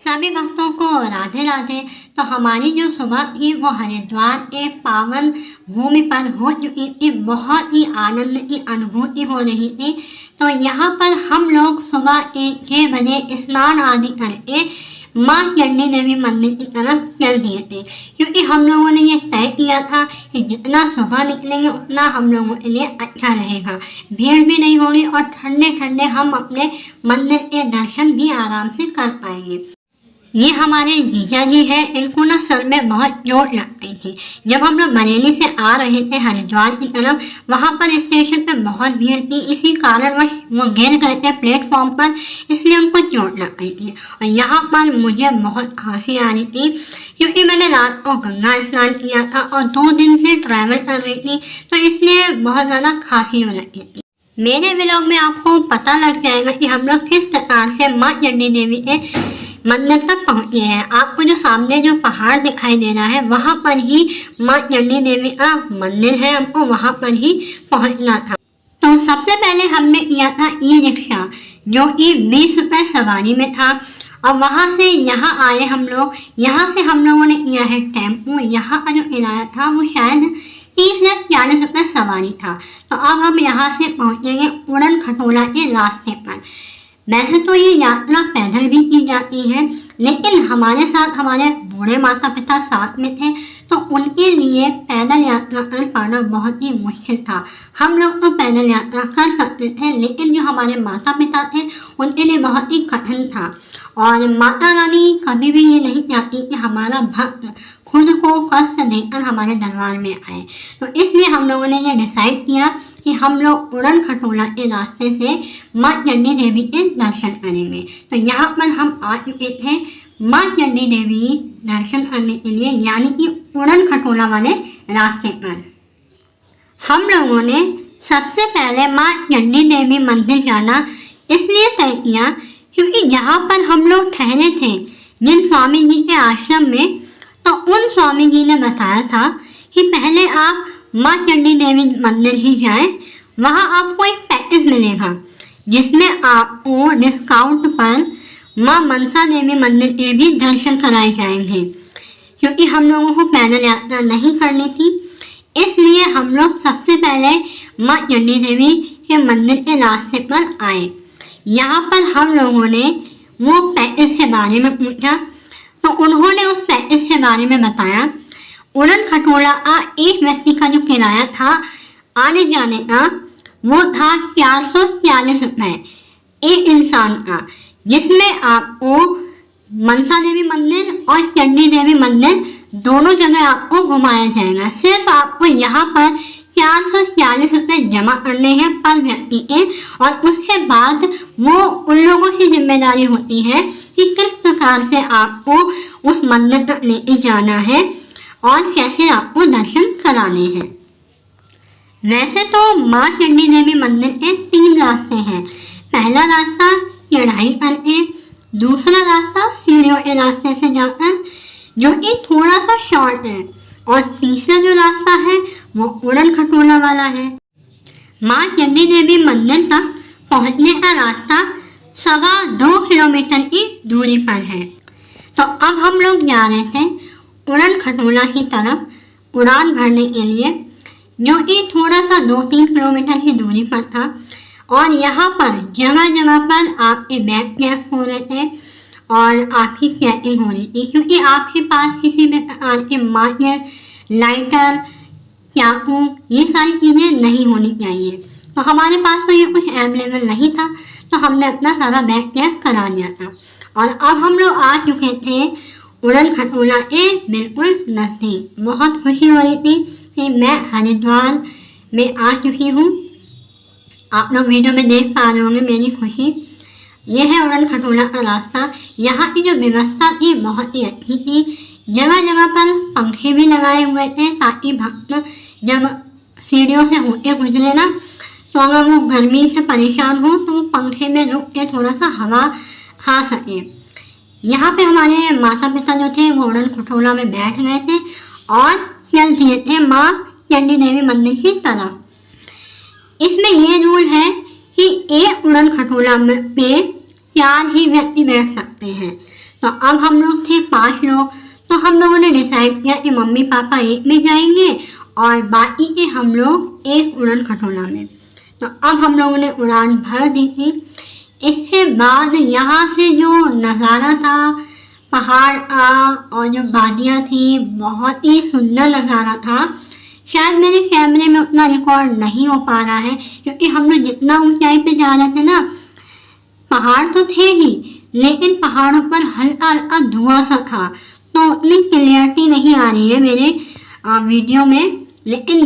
सभी भक्तों को राधे राधे। तो हमारी जो सुबह थी वो हरिद्वार एक पावन भूमि पर हो चुकी थी। बहुत ही आनंद की अनुभूति हो रही थी। तो यहाँ पर हम लोग सुबह 6 बजे स्नान आदि करके माँ चंडी देवी मंदिर की तरफ चल दिए थे, क्योंकि हम लोगों ने ये तय किया था कि जितना सुबह निकलेंगे उतना हम लोगों के लिए अच्छा रहेगा, भीड़ भी नहीं होगी और ठंडे ठंडे हम अपने मंदिर के दर्शन भी आराम से कर पाएंगे। ये हमारे जीजा जी हैं, इनको ना सर में बहुत चोट लगती थी। जब हम लोग बरेली से आ रहे थे हरिद्वार की तरफ, वहाँ पर स्टेशन पे बहुत भीड़ थी, इसी कारणवश वो गिर गए थे प्लेटफॉर्म पर, इसलिए उनको चोट लग गई थी। और यहाँ पर मुझे बहुत हंसी आ रही थी, क्योंकि मैंने रात को गंगा स्नान किया था और 2 दिन से ट्रैवल कर रही थी, तो इसलिए बहुत ज़्यादा खांसी हो रही थी। मेरे व्लॉग में आपको पता लग जाएगा कि हम लोग किस प्रकार से माँ चंडी देवी के मंदिर तक पहुँचे हैं। आपको जो सामने जो पहाड़ दिखाई दे रहा है, वहाँ पर ही माँ चंडी देवी का मंदिर है, हमको वहाँ पर ही पहुँचना था। तो सबसे पहले हमने किया था ई-रिक्शा, जो कि 20 रुपये सवारी में था। और वहाँ से यहाँ आए हम लोग, यहाँ से हम लोगों ने किया है टेम्पो। यहाँ का जो किराया था वो शायद 30 या 40 रुपये सवारी था। तो अब हम यहाँ से पहुँचेंगे उड़न खटोला के रास्ते पर। वैसे तो ये यात्रा पैदल भी की जाती है, लेकिन हमारे साथ हमारे बूढ़े माता पिता साथ में थे, तो उनके लिए पैदल यात्रा कर पाना बहुत ही मुश्किल था। हम लोग तो पैदल यात्रा कर सकते थे, लेकिन जो हमारे माता पिता थे उनके लिए बहुत ही कठिन था। और माता रानी कभी भी ये नहीं चाहती कि हमारा भक्त खुद को कष्ट देकर हमारे दरबार में आए। तो इसलिए हम लोगों ने ये डिसाइड किया कि हम लोग उड़न खटोला के रास्ते से माँ चंडी देवी के दर्शन करेंगे। तो यहाँ पर हम आ चुके थे माँ चंडी देवी दर्शन करने के लिए, यानी कि उड़न खटोला वाले रास्ते पर। हम लोगों ने सबसे पहले माँ चंडी देवी मंदिर जाना इसलिए तय किया क्योंकि यहाँ पर हम लोग ठहरे थे जिन स्वामी जी के आश्रम में, तो उन स्वामी जी ने बताया था कि पहले आप माँ चंडी देवी मंदिर ही जाएं, वहाँ आपको एक पैकेज मिलेगा जिसमें आपको डिस्काउंट पर माँ मनसा देवी मंदिर के भी दर्शन कराए जाएंगे। क्योंकि हम लोगों को पैदल यात्रा नहीं करनी थी, इसलिए हम लोग सबसे पहले माँ चंडी देवी के मंदिर के रास्ते पर आए। यहाँ पर हम लोगों ने वो पैकेज के बारे में पूछा, तो उन्होंने उस पैकेज के बारे में बताया। उड़न खटोला का एक व्यक्ति का जो किराया था आने जाने का, वो था 440 रुपये एक इंसान का, जिसमें आपको मनसा देवी मंदिर और चंडी देवी मंदिर दोनों जगह आपको घुमाया जाएगा। सिर्फ आपको यहाँ पर 440 रुपये जमा करने हैं पर व्यक्ति के, और उसके बाद वो उन लोगों की जिम्मेदारी होती है कि किस प्रकार से आपको उस मंदिर तक लेके जाना है और कैसे आपको दर्शन कराने हैं। वैसे तो माँ चंडी देवी मंदिर के 3 रास्ते हैं। पहला रास्ता चढ़ाई करके, दूसरा रास्ता सीढ़ियों के रास्ते से जाकर जो कि थोड़ा सा शॉर्ट है, और तीसरा जो रास्ता है वो उड़न खटोला वाला है। माँ चंडी देवी मंदिर तक पहुँचने का रास्ता 2.25 किलोमीटर की दूरी पर है। तो अब हम लोग जा रहे थे उड़न खटोला की तरफ उड़ान भरने के लिए, जो कि थोड़ा सा 2-3 किलोमीटर की दूरी पर था। और यहाँ पर जगह जगह पर आपके बैग चेक हो रहे थे और आपकी चेकिंग हो रही थी, क्योंकि आपके पास किसी भी प्रकार के माचिस, लाइटर, चाकू, ये सारी चीज़ें नहीं होनी चाहिए। तो हमारे पास तो ये कुछ अवेलेबल नहीं था, तो हमने अपना सारा बैग चेक करा दिया था। और अब हम लोग आ चुके थे उड़न खटोला के बिल्कुल नज़दीक। बहुत खुशी हो रही थी कि मैं हरिद्वार में आ चुकी हूँ। आप लोग वीडियो में देख पा रहे होंगे मेरी खुशी। ये है उड़न खटोला का रास्ता। यहाँ की जो व्यवस्था थी बहुत ही अच्छी थी। जगह जगह पर पंखे भी लगाए हुए थे ताकि भक्त जब सीढ़ियों से होते गुजरे ना, तो अगर वो गर्मी से परेशान हो तो वो पंखे में रुक के थोड़ा सा हवा खा सके। यहाँ पे हमारे माता पिता जो थे वो उड़न खटोला में बैठ गए थे और चल दिए थे माँ चंडी देवी मंदिर की तरफ। इसमें ये रूल है कि एक उड़न खटोला पे 4 ही व्यक्ति बैठ सकते हैं। तो अब हम लोग थे 5 लोग, तो हम लोगों ने डिसाइड किया कि मम्मी पापा एक में जाएंगे और बाकी के हम लोग एक उड़न खटोला में। तो अब हम लोगों ने उड़ान भर दी थी। इसके बाद यहाँ से जो नज़ारा था पहाड़ का और जो वादियाँ थी, बहुत ही सुंदर नज़ारा था। शायद मेरे कैमरे में उतना रिकॉर्ड नहीं हो पा रहा है क्योंकि हम लोग जितना ऊंचाई पे जा रहे थे ना, पहाड़ तो थे ही लेकिन पहाड़ों पर हल्का हल्का धुआं सा था, तो उतनी क्लियरिटी नहीं आ रही है मेरे वीडियो में। लेकिन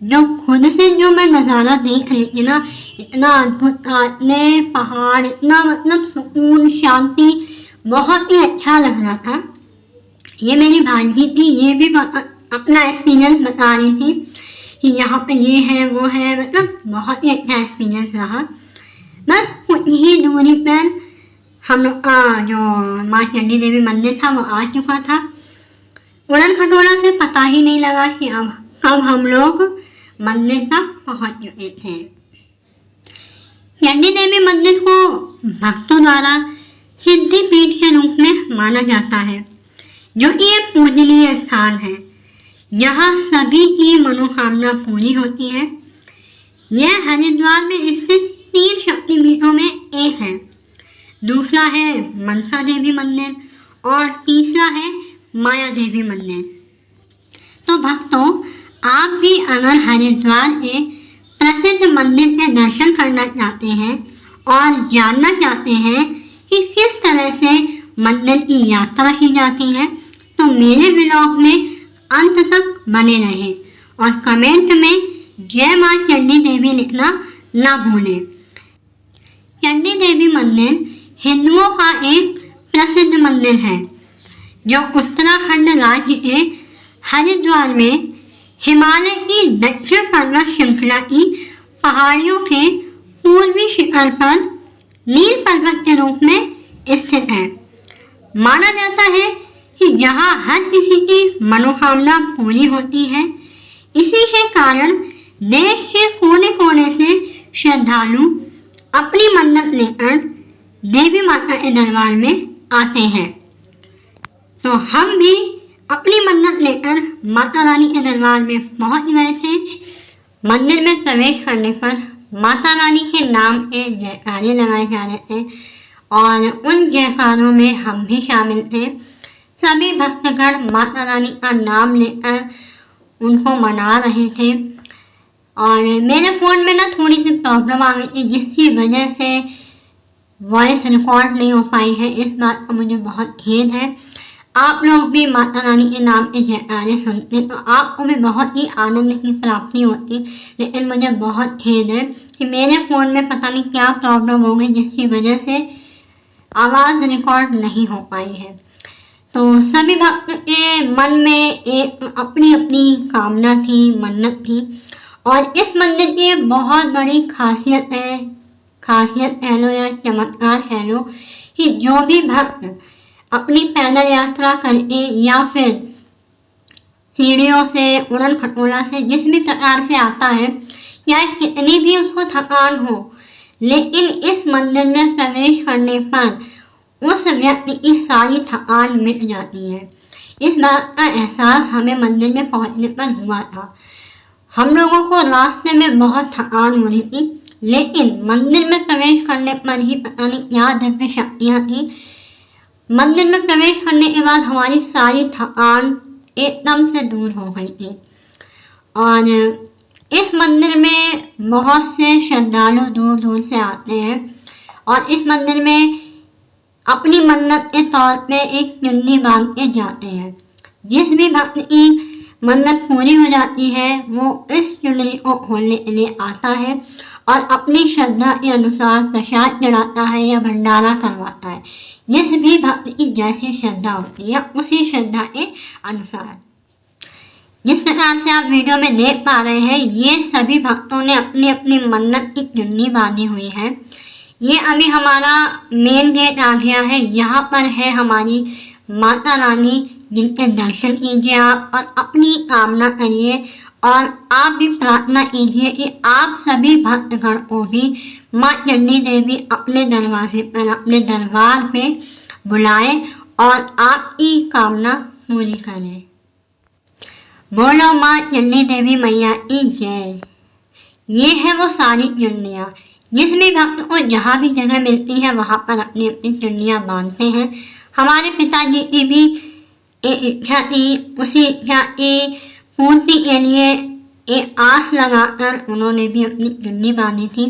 जो खुद से जो मैं नज़ारा देख रही थी ना, इतना अद्भुत था, इतने पहाड़, इतना मतलब सुकून शांति, बहुत ही अच्छा लग रहा था। ये मेरी भांजी थी, ये भी अपना एक्सपीरियंस बता रही थी कि यहाँ पे ये है वो है, मतलब बहुत ही अच्छा एक्सपीरियंस रहा। बस कुछ ही दूरी पर हम लोग का जो माँ चंडी देवी मंदिर था वो आ चुका था। उड़न खटोला से पता ही नहीं लगा कि अब हम लोग मंदिर तक पहुँच चुके थे। चंडी देवी मंदिर को भक्तों द्वारा सिद्धि पीठ के रूप में माना जाता है, जो कि एक पूजनीय स्थान है जहाँ सभी की मनोकामना पूरी होती है। यह हरिद्वार में स्थित 3 शक्तिपीठों में एक है। दूसरा है मनसा देवी मंदिर और तीसरा है माया देवी मंदिर। तो भक्तों, आप भी अगर हरिद्वार के प्रसिद्ध मंदिर के दर्शन करना चाहते हैं और जानना चाहते हैं कि किस तरह से मंदिर की यात्रा की जाती है, तो मेरे ब्लॉग में अंत तक बने रहें और कमेंट में जय माँ चंडी देवी लिखना ना भूलें। चंडी देवी मंदिर हिंदुओं का एक प्रसिद्ध मंदिर है जो उत्तराखंड राज्य के हरिद्वार में हिमालय की दक्षिण पर्वत श्रृंखला की पहाड़ियों के पूर्वी शिखर पर नील पर्वत के रूप में स्थित है। माना जाता है कि यहाँ हर किसी की मनोकामना पूरी होती है। इसी के कारण देश के कोने कोने से श्रद्धालु अपनी मन्नत लेकर देवी माता के दरबार में आते हैं। तो हम भी अपनी मन्नत लेकर माता रानी के दरबार में पहुंच गए थे। मंदिर में प्रवेश करने पर माता रानी के नाम के जयकारे लगाए जा रहे थे और उन जयकारों में हम भी शामिल थे। सभी भक्तगण माता रानी का नाम लेकर उनको मना रहे थे और मेरे फ़ोन में ना थोड़ी सी प्रॉब्लम आ गई थी, जिसकी वजह से वॉइस रिकॉर्ड नहीं हो पाई है। इस बात का मुझे बहुत खेद है। आप लोग भी माता रानी के नाम के जयकारे सुनते तो आपको भी बहुत ही आनंद की प्राप्ति होती, लेकिन मुझे बहुत खेद है कि मेरे फ़ोन में पता नहीं क्या प्रॉब्लम हो गई जिसकी वजह से आवाज़ रिकॉर्ड नहीं हो पाई है। तो सभी भक्त के मन में एक अपनी अपनी कामना थी, मन्नत थी और इस मंदिर की बहुत बड़ी खासियत कह लो या चमत्कार कह लो कि जो भी भक्त अपनी पैदल यात्रा करके या फिर सीढ़ियों से, उड़न खटोला से, जिस भी प्रकार से आता है, या कितनी भी उसको थकान हो, लेकिन इस मंदिर में प्रवेश करने पर उस व्यक्ति की सारी थकान मिट जाती है। इस बात का एहसास हमें मंदिर में पहुंचने पर हुआ था। हम लोगों को रास्ते में बहुत थकान हो रही थी, लेकिन मंदिर में प्रवेश करने पर ही पता नहीं क्या दिव्य शक्तियाँ थी। मंदिर में प्रवेश करने के बाद हमारी सारी थकान एकदम से दूर हो गई थी और इस मंदिर में बहुत से श्रद्धालु दूर दूर से आते हैं और इस मंदिर में अपनी मन्नत के तौर पे एक चुन्नी बांध के जाते हैं। जिस भी भक्त की मन्नत पूरी हो जाती है वो इस चुनरी को खोलने के लिए आता है और अपनी श्रद्धा के अनुसार प्रसाद चढ़ाता है या भंडारा करवाता है। जिस भी भक्त की जैसी श्रद्धा होती है उसी श्रद्धा के अनुसार। जिस प्रकार से आप वीडियो में देख पा रहे हैं, ये सभी भक्तों ने अपनी अपनी मन्नत की चुन्नी बांधी हुई है। ये अभी हमारा मेन गेट आ गया है। यहाँ पर है हमारी माता रानी, जिनके दर्शन कीजिए आप और अपनी कामना करिए और आप भी प्रार्थना कीजिए कि आप सभी भक्तगण को भी माँ चंडी देवी अपने दरवाजे पर, अपने दरबार पे बुलाए और आपकी कामना पूरी करें। बोलो माँ चंडी देवी मैया की जय। ये है वो सारी चंडियाँ, जिस भी भक्त को जहाँ भी जगह मिलती है वहाँ पर अपनी अपनी चंडियाँ बांधते हैं। हमारे पिताजी की भी एक इच्छा थी, उसी इच्छा की पूर्ति के लिए एक आस लगाकर उन्होंने भी अपनी चुन्नी बांधी थी।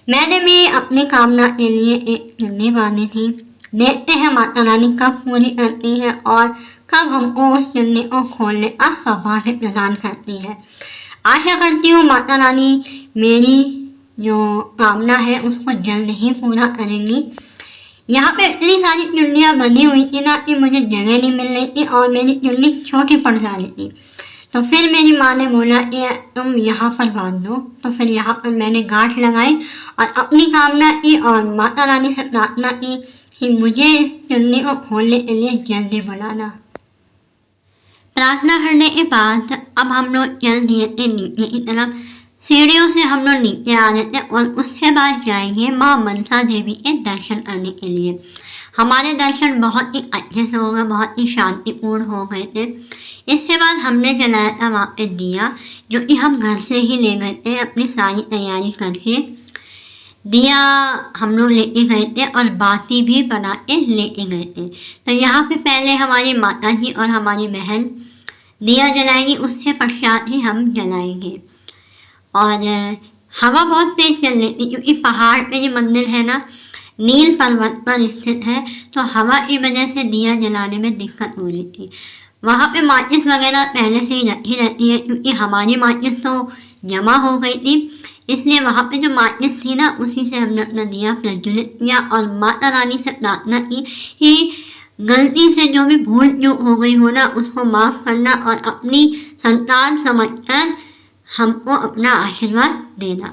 मैंने भी अपनी कामना के लिए एक चुन्नी बांधी थी। देखते हैं माता रानी कब पूरी करती है और कब हमको उस चुन्नी को खोलने का सौभाग्य प्रदान करती है। आशा करती हूँ माता रानी मेरी जो कामना है उसको जल्द ही पूरा करेंगी। यहाँ पे इतनी सारी चुन्नियाँ बनी हुई थी ना कि मुझे जगह नहीं मिल रही थी और मेरी चुन्नी छोटी पड़ जा रही थी। तो फिर मेरी माँ ने बोला कि तुम यहाँ पर बांध दो। तो फिर यहाँ पर मैंने गांठ लगाई और अपनी कामना की और माता रानी से प्रार्थना की कि मुझे इस चुन्नी को खोलने के लिए जल्दी बुलाना। प्रार्थना करने के बाद अब हम लोग चल दिए थे नीचे की तरफ। सीढ़ियों से हम लोग नीचे आ रहे थे और उसके बाद जाएंगे माँ मनसा देवी के दर्शन करने के लिए। हमारे दर्शन बहुत ही अच्छे से हो गए, बहुत ही शांतिपूर्ण हो गए थे। इसके बाद हमने जलाया था वहाँ पे दिया, जो कि हम घर से ही ले गए थे अपनी सारी तैयारी करके। दिया हम लोग लेके गए थे और बाती भी बना के लेके गए थे। तो यहाँ पे पहले हमारी माता जी और हमारी बहन दिया जलाएंगी, उसके पश्चात ही हम जलाएंगे। और हवा बहुत तेज़ चल रही थी क्योंकि पहाड़ पे ये मंदिर है ना, नील पर्वत पर स्थित है, तो हवा की वजह से दिया जलाने में दिक्कत हो रही थी। वहाँ पे माचिस वगैरह पहले से ही रखी रहती है क्योंकि हमारी माचिस तो जमा हो गई थी, इसलिए वहाँ पे जो माचिस थी ना उसी से हमने अपना दिया प्रज्वलित किया और माता रानी से प्रार्थना की कि गलती से जो भी भूल चूक हो गई हो ना उसको माफ़ करना और अपनी संतान समझकर हमको अपना आशीर्वाद देना।